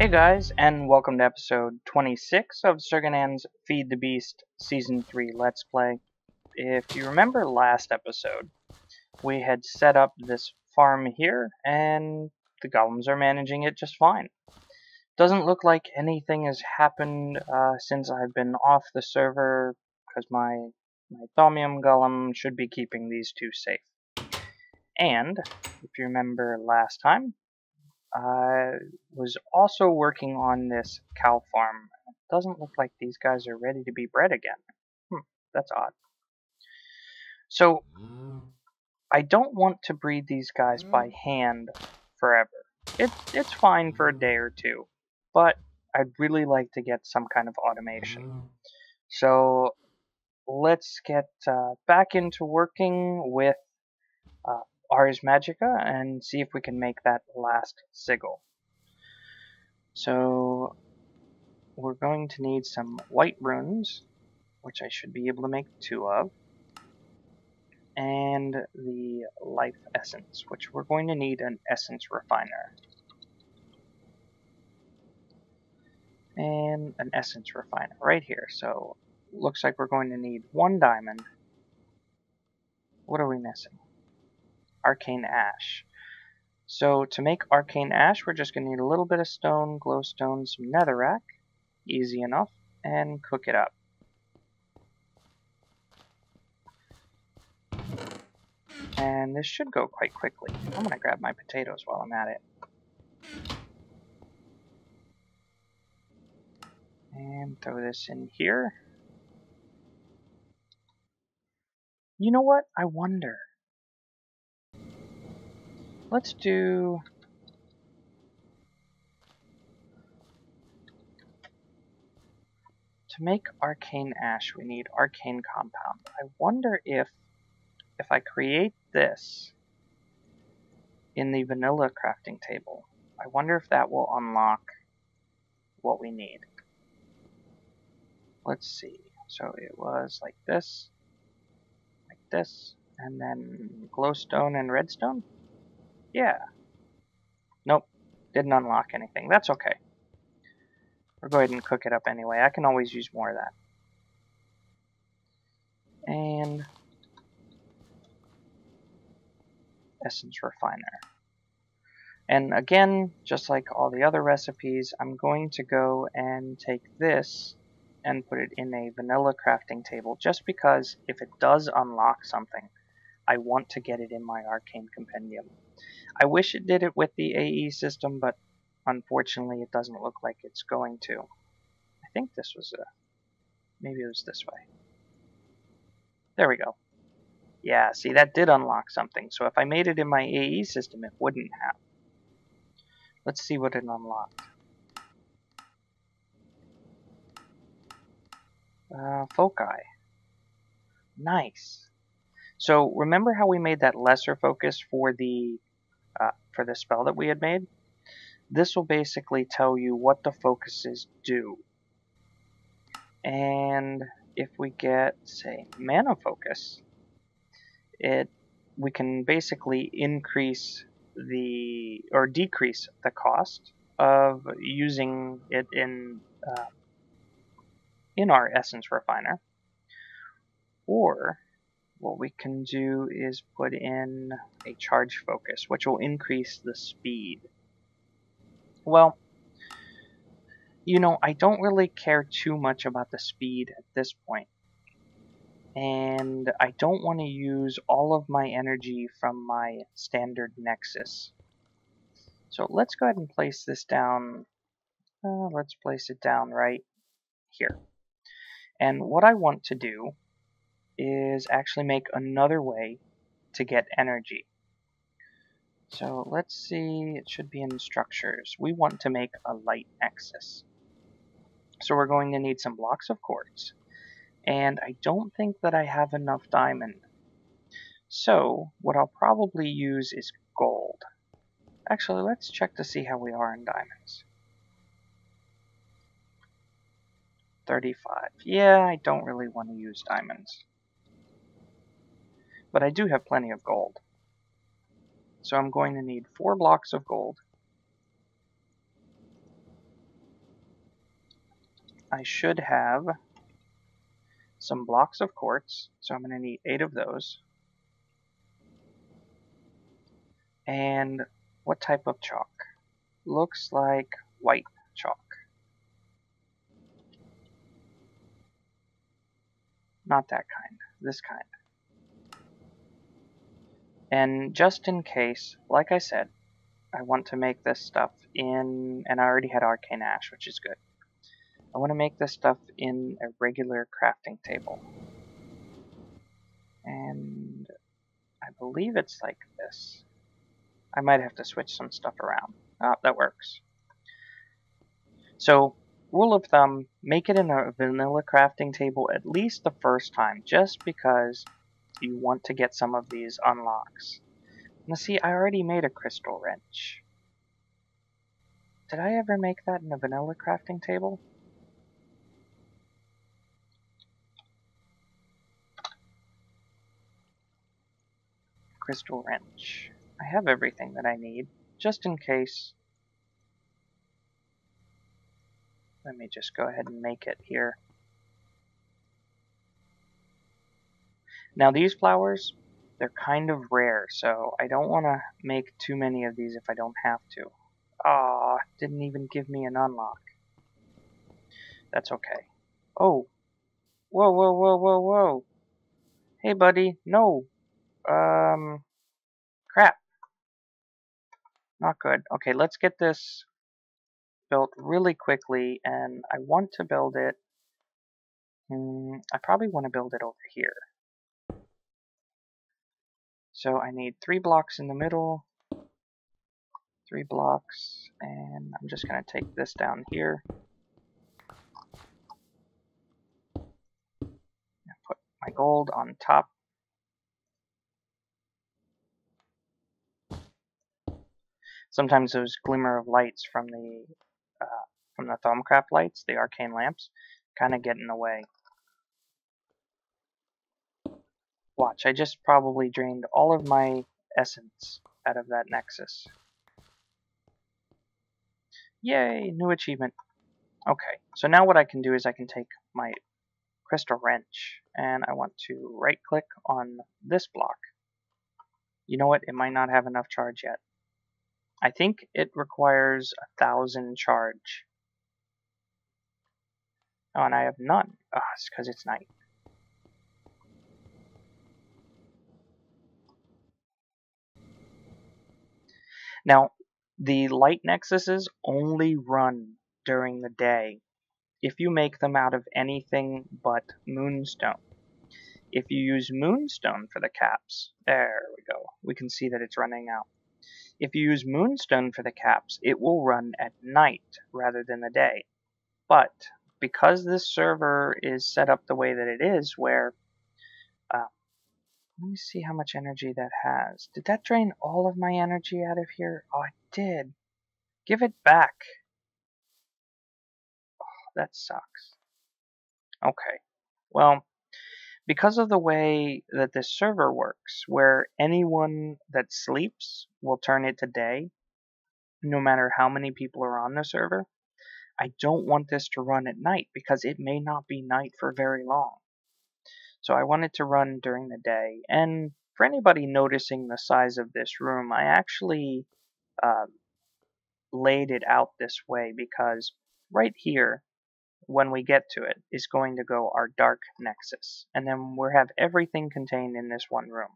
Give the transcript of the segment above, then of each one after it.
Hey guys, and welcome to episode 26 of Surgan's Feed the Beast Season 3 Let's Play. If you remember last episode, we had set up this farm here, and the golems are managing it just fine. Doesn't look like anything has happened since I've been off the server, because my Thaumium golem should be keeping these two safe. And, if you remember last time, I was also working on this cow farm. It doesn't look like these guys are ready to be bred again. That's odd. So, I don't want to breed these guys by hand forever. It's fine for a day or two, but I'd really like to get some kind of automation. So, let's get back into working with Ars Magica and see if we can make that last sigil. So we're going to need some white runes, which I should be able to make 2 of, and the life essence, which we're going to need an essence refiner. And an essence refiner right here. So looks like we're going to need 1 diamond. What are we missing? Arcane ash. So to make arcane ash, we're just going to need a little bit of stone, glowstone, some netherrack, easy enough, and cook it up. And this should go quite quickly. I'm going to grab my potatoes while I'm at it. And throw this in here. You know what? I wonder. Let's do... To make arcane ash, we need arcane compound. I wonder if I create this in the vanilla crafting table, I wonder if that will unlock what we need. Let's see. So it was like this, and then glowstone and redstone? Yeah. Nope. Didn't unlock anything. That's okay. We'll go ahead and cook it up anyway. I can always use more of that. And essence refiner. And again, just like all the other recipes, I'm going to go and take this and put it in a vanilla crafting table, just because if it does unlock something, I want to get it in my arcane compendium. I wish it did it with the AE system, but unfortunately it doesn't look like it's going to. I think this was maybe it was this way. There we go. Yeah, see, that did unlock something, so if I made it in my AE system, it wouldn't have. Let's see what it unlocked. Foci. Nice. So remember how we made that lesser focus for the spell that we had made? This will basically tell you what the focuses do. And if we get, say, mana focus, we can basically increase or decrease the cost of using it in our essence refiner. Or what we can do is put in a charge focus, which will increase the speed. Well, you know, I don't really care too much about the speed at this point. And I don't want to use all of my energy from my standard nexus. So let's go ahead and place this down. Let's place it down right here. And what I want to do is actually make another way to get energy. So let's see, it should be in structures. We want to make a light nexus. So we're going to need some blocks of quartz. And I don't think that I have enough diamond. So what I'll probably use is gold. Actually, let's check to see how we are in diamonds. 35. Yeah, I don't really want to use diamonds. But I do have plenty of gold. So I'm going to need 4 blocks of gold. I should have some blocks of quartz, so I'm going to need 8 of those. And what type of chalk? Looks like white chalk. Not that kind, this kind. And just in case, like I said, I want to make this stuff in, and I already had arcane ash, which is good. I want to make this stuff in a regular crafting table. And I believe it's like this. I might have to switch some stuff around. Oh, that works. So, rule of thumb, make it in a vanilla crafting table at least the first time, just because you want to get some of these unlocks. Now see, I already made a crystal wrench. Did I ever make that in a vanilla crafting table? Crystal wrench. I have everything that I need, just in case. Let me just go ahead and make it here. Now these flowers, they're kind of rare, so I don't want to make too many of these if I don't have to. Aw, didn't even give me an unlock. That's okay. Oh. Whoa, whoa, whoa, whoa, whoa. Hey, buddy. No. Crap. Not good. Okay, let's get this built really quickly, and I want to build it. I probably want to build it over here. So I need 3 blocks in the middle, 3 blocks, and I'm just going to take this down here. And put my gold on top. Sometimes those glimmer of lights from the Thaumcraft lights, the arcane lamps, kind of get in the way. Watch, I just probably drained all of my essence out of that nexus. Yay, new achievement. Okay, so now what I can do is I can take my crystal wrench and I want to right click on this block. You know what, it might not have enough charge yet. I think it requires 1,000 charge. Oh, and I have none. Ah, it's because it's night. Now, the light nexuses only run during the day if you make them out of anything but moonstone. If you use moonstone for the caps, there we go. We can see that it's running out. If you use moonstone for the caps, it will run at night rather than the day. But because this server is set up the way that it is, where let me see how much energy that has. Did that drain all of my energy out of here? Oh, it did. Give it back. Oh, that sucks. Okay. Well, because of the way that this server works, where anyone that sleeps will turn it to day, no matter how many people are on the server, I don't want this to run at night because it may not be night for very long. So I want it to run during the day. And for anybody noticing the size of this room, I actually laid it out this way because right here, when we get to it, is going to go our dark nexus. And then we'll have everything contained in this one room.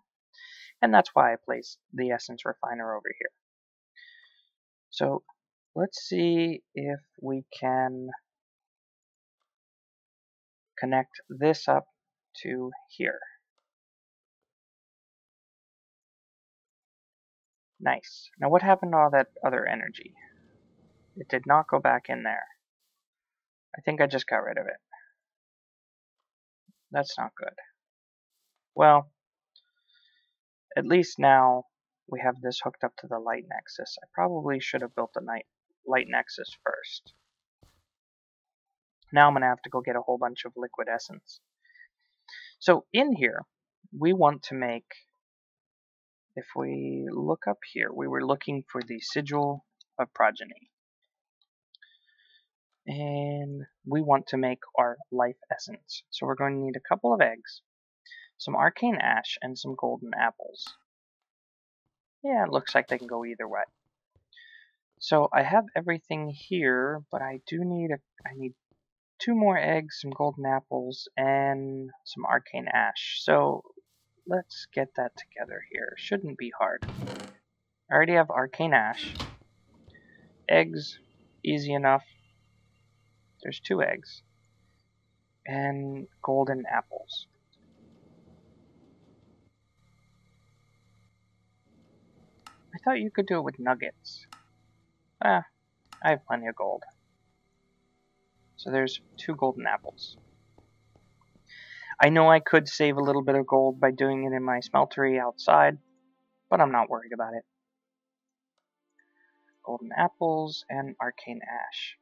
And that's why I placed the essence refiner over here. So let's see if we can connect this up to here. Nice. Now what happened to all that other energy? It did not go back in there. I think I just got rid of it. That's not good. Well, at least now we have this hooked up to the light nexus. I probably should have built the light nexus first. Now I'm going to have to go get a whole bunch of liquid essence. So in here, we want to make, if we look up here, we were looking for the sigil of progeny. And we want to make our life essence. So we're going to need a couple of eggs, some arcane ash, and some golden apples. Yeah, it looks like they can go either way. So I have everything here, but I need 2 more eggs, some golden apples, and some arcane ash. So let's get that together here. Shouldn't be hard. I already have arcane ash. Eggs, easy enough. There's 2 eggs. And golden apples. I thought you could do it with nuggets. I have plenty of gold. So there's 2 golden apples. I know I could save a little bit of gold by doing it in my smeltery outside, but I'm not worried about it. Golden apples and arcane ash.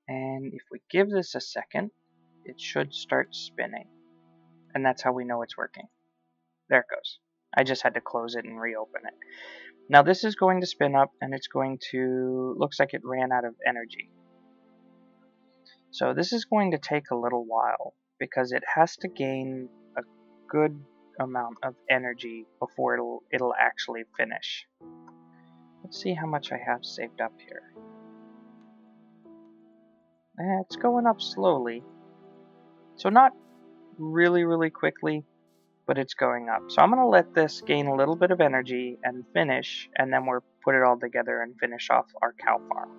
And if we give this a second, it should start spinning. And that's how we know it's working. There it goes. I just had to close it and reopen it. Now this is going to spin up, and it's going to, looks like it ran out of energy. So this is going to take a little while, because it has to gain a good amount of energy before it'll actually finish. Let's see how much I have saved up here. It's going up slowly. So not really quickly, but it's going up. So I'm going to let this gain a little bit of energy and finish, and then we'll put it all together and finish off our cow farm.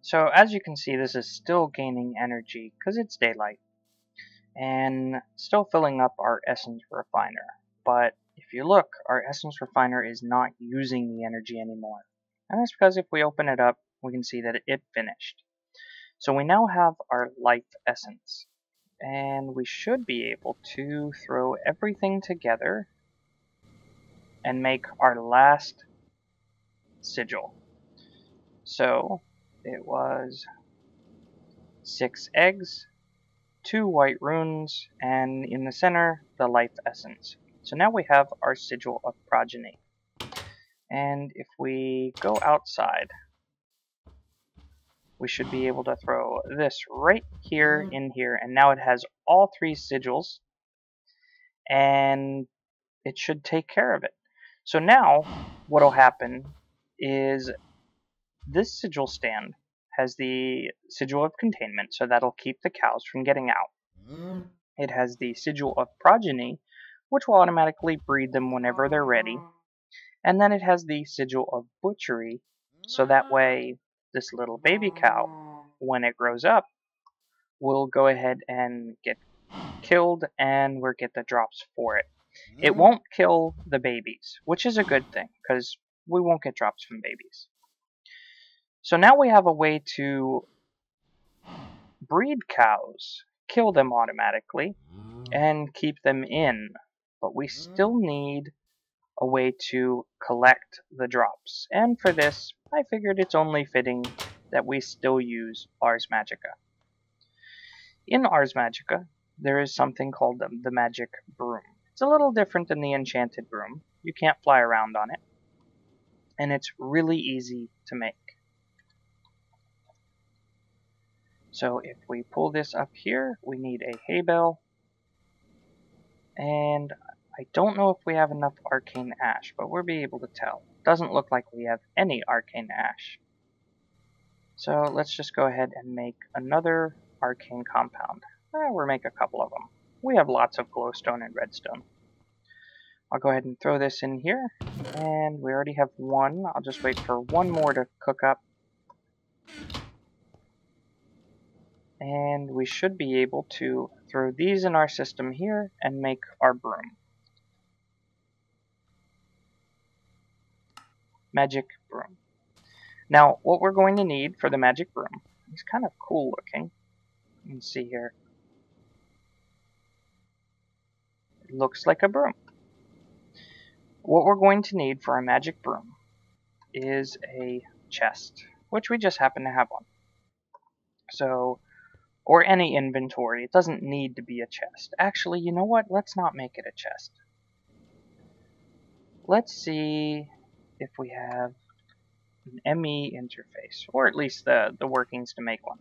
So as you can see, this is still gaining energy because it's daylight, and still filling up our essence refiner. But if you look, our essence refiner is not using the energy anymore. And that's because if we open it up, we can see that it finished. So we now have our life essence. And we should be able to throw everything together and make our last sigil. So it was 6 eggs, 2 white runes, and in the center, the life essence. So now we have our sigil of progeny. And if we go outside, we should be able to throw this right here in here, and now it has all 3 sigils, and it should take care of it. So now what will happen is this sigil stand has the sigil of containment, so that'll keep the cows from getting out. It has the sigil of progeny, which will automatically breed them whenever they're ready. And then it has the sigil of butchery, so that way this little baby cow, when it grows up, will go ahead and get killed, and we'll get the drops for it. It won't kill the babies, which is a good thing, because we won't get drops from babies. So now we have a way to breed cows, kill them automatically, and keep them in. But we still need a way to collect the drops. And for this, I figured it's only fitting that we still use Ars Magica. In Ars Magica, there is something called the magic broom. It's a little different than the enchanted broom. You can't fly around on it. And it's really easy to make. So if we pull this up here, we need a hay bale. And I don't know if we have enough arcane ash, but we'll be able to tell. Doesn't look like we have any arcane ash. So let's just go ahead and make another arcane compound. We'll make a couple of them. We have lots of glowstone and redstone. I'll go ahead and throw this in here. And we already have 1. I'll just wait for 1 more to cook up. And we should be able to throw these in our system here and make our broom. Magic broom. Now, what we're going to need for the magic broom, it's kind of cool looking. You can see here. It looks like a broom. What we're going to need for our magic broom is a chest, which we just happen to have one. So, or any inventory. It doesn't need to be a chest. Actually, you know what? Let's not make it a chest. Let's see if we have an ME interface, or at least the workings to make one.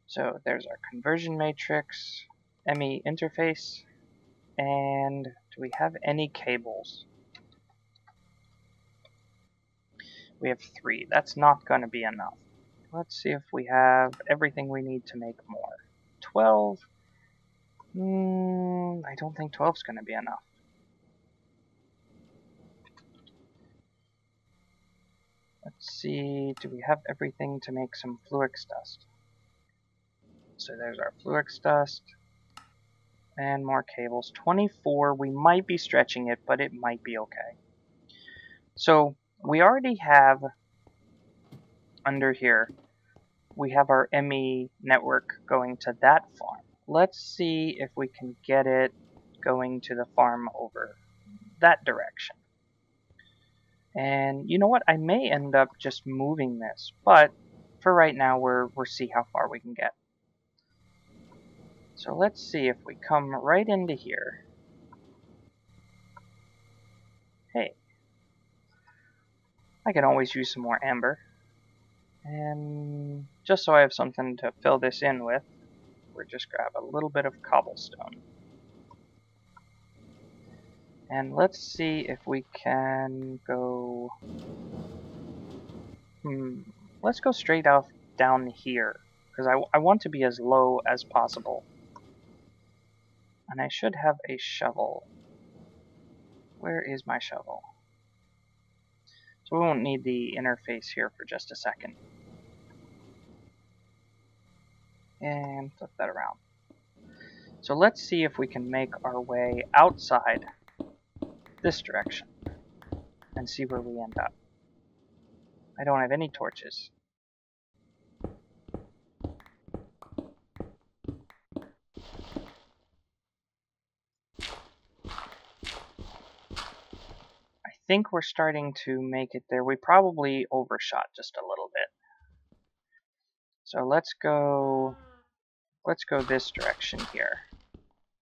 So there's our conversion matrix, ME interface, and do we have any cables? We have 3. That's not going to be enough. Let's see if we have everything we need to make more. 12. I don't think 12 is going to be enough. Let's see, do we have everything to make some Fluix dust? So there's our Fluix dust. And more cables. 24, we might be stretching it, but it might be okay. So we already have, under here, we have our ME network going to that farm. Let's see if we can get it going to the farm over that direction. And you know what? I may end up just moving this, but for right now, we'll see how far we can get. So let's see if we come right into here. Hey, I can always use some more amber. And just so I have something to fill this in with, we'll just grab a little bit of cobblestone. And let's see if we can go... let's go straight off down here, because I want to be as low as possible. And I should have a shovel. Where is my shovel? So we won't need the interface here for just a second. And flip that around. So let's see if we can make our way outside this direction and see where we end up. I don't have any torches. I think we're starting to make it there. We probably overshot just a little bit. So let's go this direction here,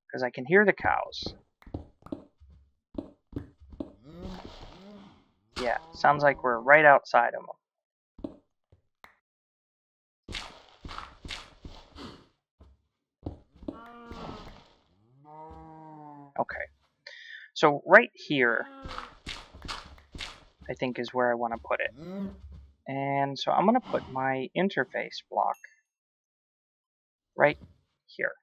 because I can hear the cows. Yeah, sounds like we're right outside of them. Okay, so right here, I think is where I want to put it. And so I'm going to put my interface block right here.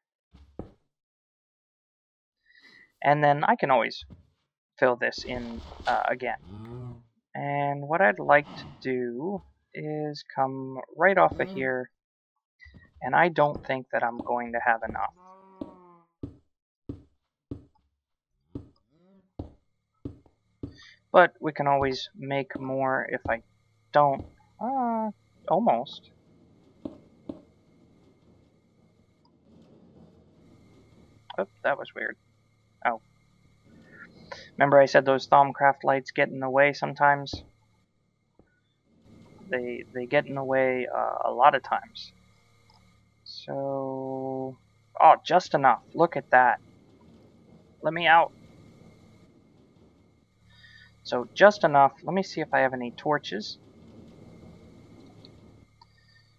And then I can always fill this in again. And what I'd like to do is come right off of here, and I don't think that I'm going to have enough. But we can always make more if I don't. Almost. Oh, that was weird. Oh. Remember I said those Thaumcraft lights get in the way sometimes? They get in the way a lot of times. So... oh, just enough. Look at that. Let me out. So just enough. Let me see if I have any torches.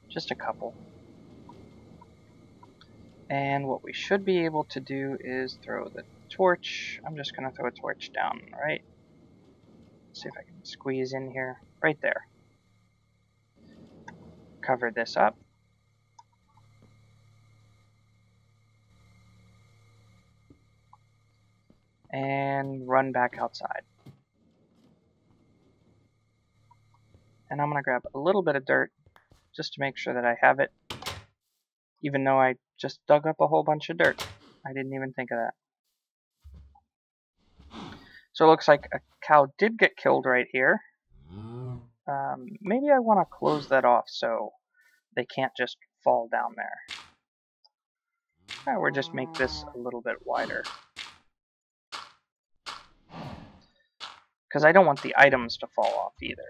Just a couple. And what we should be able to do is throw the torch. I'm just going to throw a torch down, right? See if I can squeeze in here. Right there. Cover this up. And run back outside. And I'm going to grab a little bit of dirt just to make sure that I have it. Even though I just dug up a whole bunch of dirt. I didn't even think of that. So it looks like a cow did get killed right here. Maybe I want to close that off so they can't just fall down there. We'll just make this a little bit wider. Because I don't want the items to fall off either.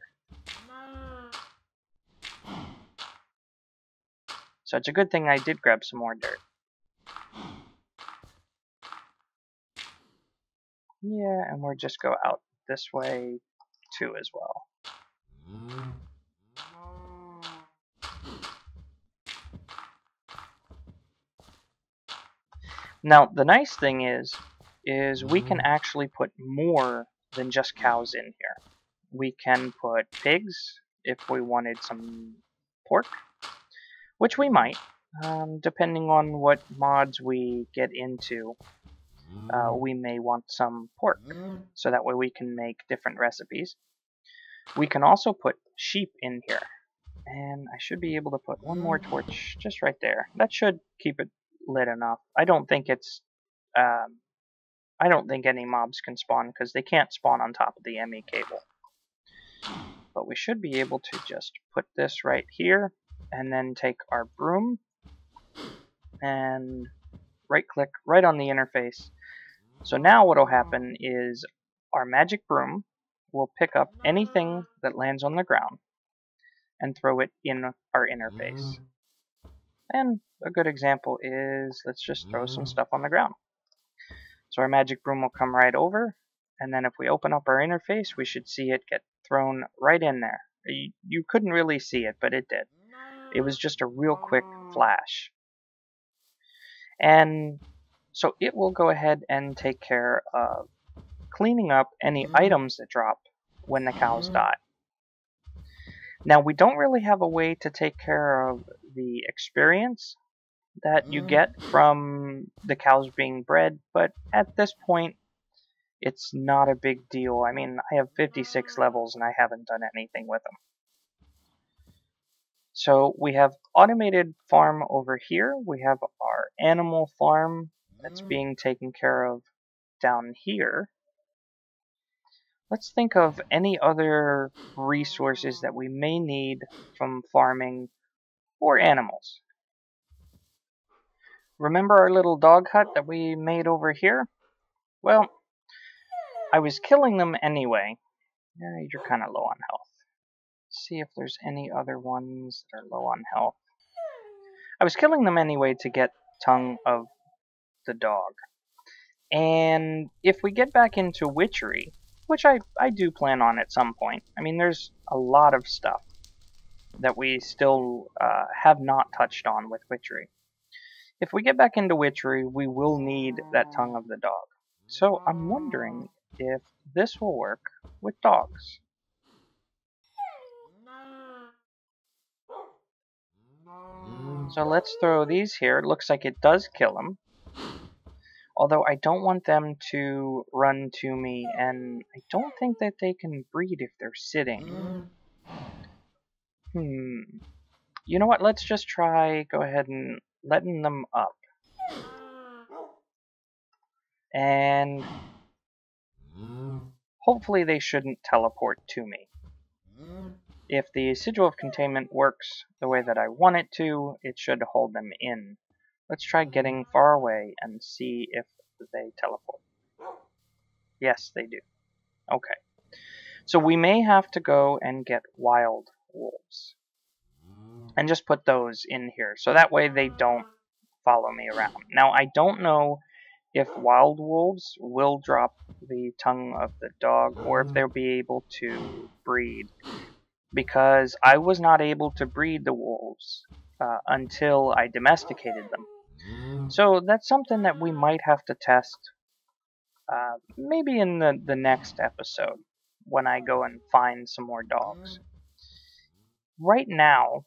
So it's a good thing I did grab some more dirt. Yeah, and we'll just go out this way too as well. Now, the nice thing is we can actually put more than just cows in here. We can put pigs if we wanted some pork, which we might, depending on what mods we get into. We may want some pork, so that way we can make different recipes. We can also put sheep in here, and I should be able to put one more torch just right there. That should keep it lit enough. I don't think any mobs can spawn because they can't spawn on top of the ME cable. But we should be able to just put this right here, and then take our broom and right click right on the interface. So now what will happen is our magic broom will pick up anything that lands on the ground and throw it in our interface. And a good example is, let's just throw some stuff on the ground. So our magic broom will come right over, and then if we open up our interface, we should see it get thrown right in there. You couldn't really see it, but it did. It was just a real quick flash. And so it will go ahead and take care of cleaning up any items that drop when the cows die. Now, we don't really have a way to take care of the experience that you get from the cows being bred, but at this point, it's not a big deal. I mean, I have 56 levels and I haven't done anything with them. So we have automated farm over here. We have our animal farm that's being taken care of down here. Let's think of any other resources that we may need from farming or animals. Remember our little dog hut that we made over here? Well, I was killing them anyway. Yeah, you're kind of low on health. Let's see if there's any other ones that are low on health. I was killing them anyway to get tongue of the dog. And if we get back into witchery, which I do plan on at some point. I mean, there's a lot of stuff that we still have not touched on with witchery. If we get back into witchery, we will need that tongue of the dog. So I'm wondering if this will work with dogs. So let's throw these here. It looks like it does kill them. Although I don't want them to run to me, and I don't think that they can breed if they're sitting. You know what? Let's just try go ahead and letting them up. And hopefully they shouldn't teleport to me. If the sigil of containment works the way that I want it to, it should hold them in. Let's try getting far away and see if they teleport. Yes, they do. Okay. So we may have to go and get wild wolves. And just put those in here. So that way they don't follow me around. Now, I don't know if wild wolves will drop the tongue of the dog or if they'll be able to breed. Because I was not able to breed the wolves until I domesticated them. So that's something that we might have to test maybe in the next episode when I go and find some more dogs. Right now,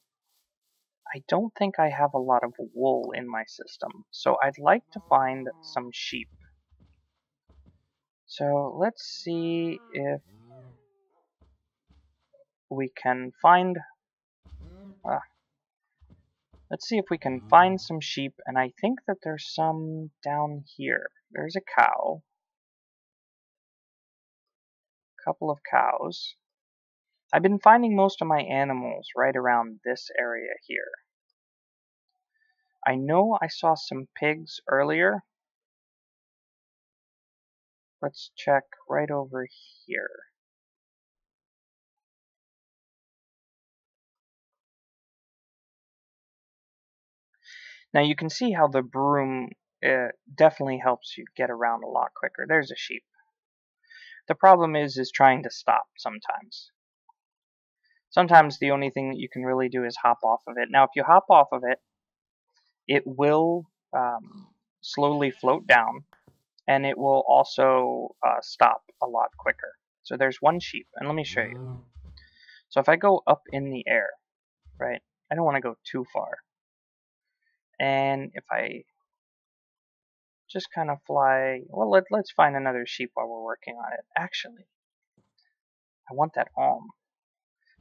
I don't think I have a lot of wool in my system, so I'd like to find some sheep. So let's see if we can find some sheep, and I think that there's some down here. There's a cow. A couple of cows. I've been finding most of my animals right around this area here. I know I saw some pigs earlier. Let's check right over here. Now you can see how the broom definitely helps you get around a lot quicker. There's a sheep. The problem is trying to stop sometimes. Sometimes the only thing that you can really do is hop off of it. Now, if you hop off of it, it will slowly float down, and it will also stop a lot quicker. So there's one sheep, and let me show you. So if I go up in the air, right, I don't want to go too far. And if I just kind of fly, well, let's find another sheep while we're working on it. Actually, I want that alm.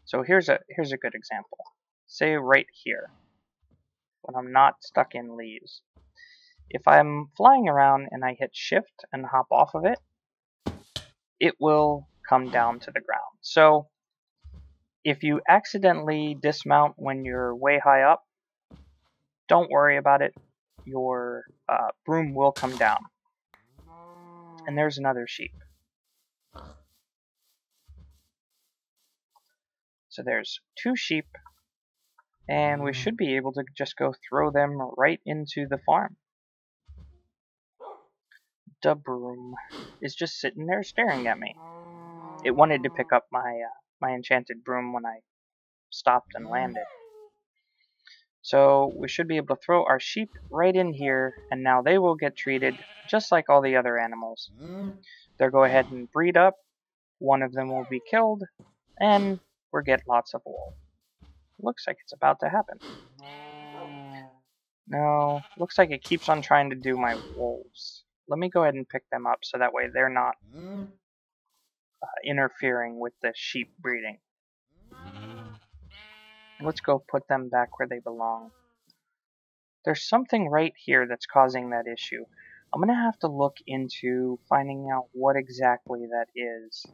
So here's a good example. Say right here, when I'm not stuck in leaves. If I'm flying around and I hit shift and hop off of it, it will come down to the ground. So if you accidentally dismount when you're way high up, don't worry about it. Your broom will come down. And there's another sheep. So there's 2 sheep, and we should be able to just go throw them right into the farm. The broom is just sitting there staring at me. It wanted to pick up my enchanted broom when I stopped and landed. So we should be able to throw our sheep right in here, and now they will get treated just like all the other animals. They'll go ahead and breed up, one of them will be killed, and we'll get lots of wool. Looks like it's about to happen. No, looks like it keeps on trying to do my wolves. Let me go ahead and pick them up so that way they're not interfering with the sheep breeding. Let's go put them back where they belong. There's something right here that's causing that issue. I'm going to have to look into finding out what exactly that is.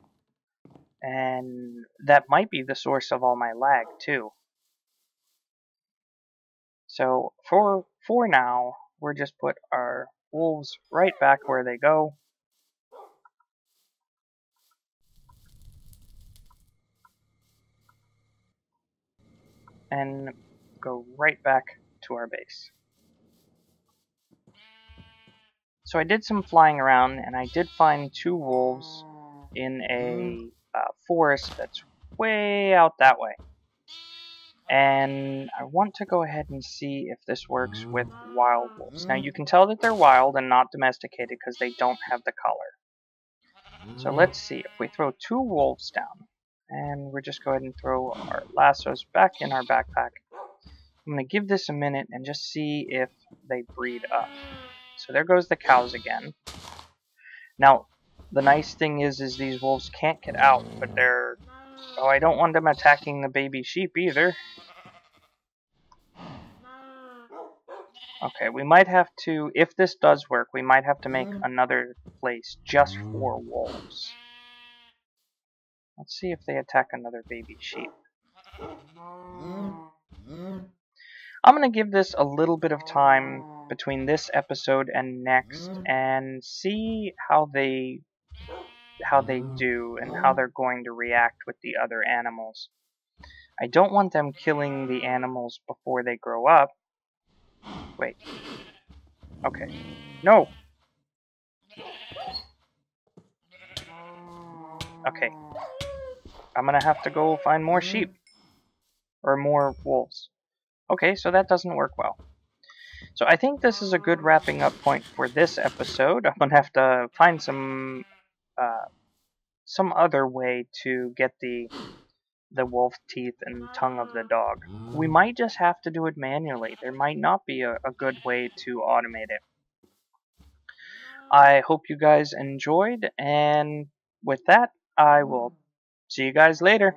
And that might be the source of all my lag too. So for now, we're just put our wolves right back where they go. And go right back to our base. So I did some flying around, and I did find 2 wolves in a forest that's way out that way. And I want to go ahead and see if this works with wild wolves. Now you can tell that they're wild and not domesticated because they don't have the color. So let's see if we throw 2 wolves down, and we'll just go ahead and throw our lassos back in our backpack. I'm going to give this a minute and just see if they breed up. So there goes the cows again. Now, the nice thing is these wolves can't get out, but they're... Oh, I don't want them attacking the baby sheep either. Okay, we might have to, if this does work, we might have to make another place just for wolves. Let's see if they attack another baby sheep. I'm going to give this a little bit of time between this episode and next and see how they do and how they're going to react with the other animals. I don't want them killing the animals before they grow up. Wait. Okay. No! Okay. I'm gonna have to go find more sheep. Or more wolves. Okay, so that doesn't work well. So I think this is a good wrapping up point for this episode. I'm gonna have to find some other way to get the wolf teeth and tongue of the dog. We might just have to do it manually. There might not be a good way to automate it. I hope you guys enjoyed, and with that, I will see you guys later.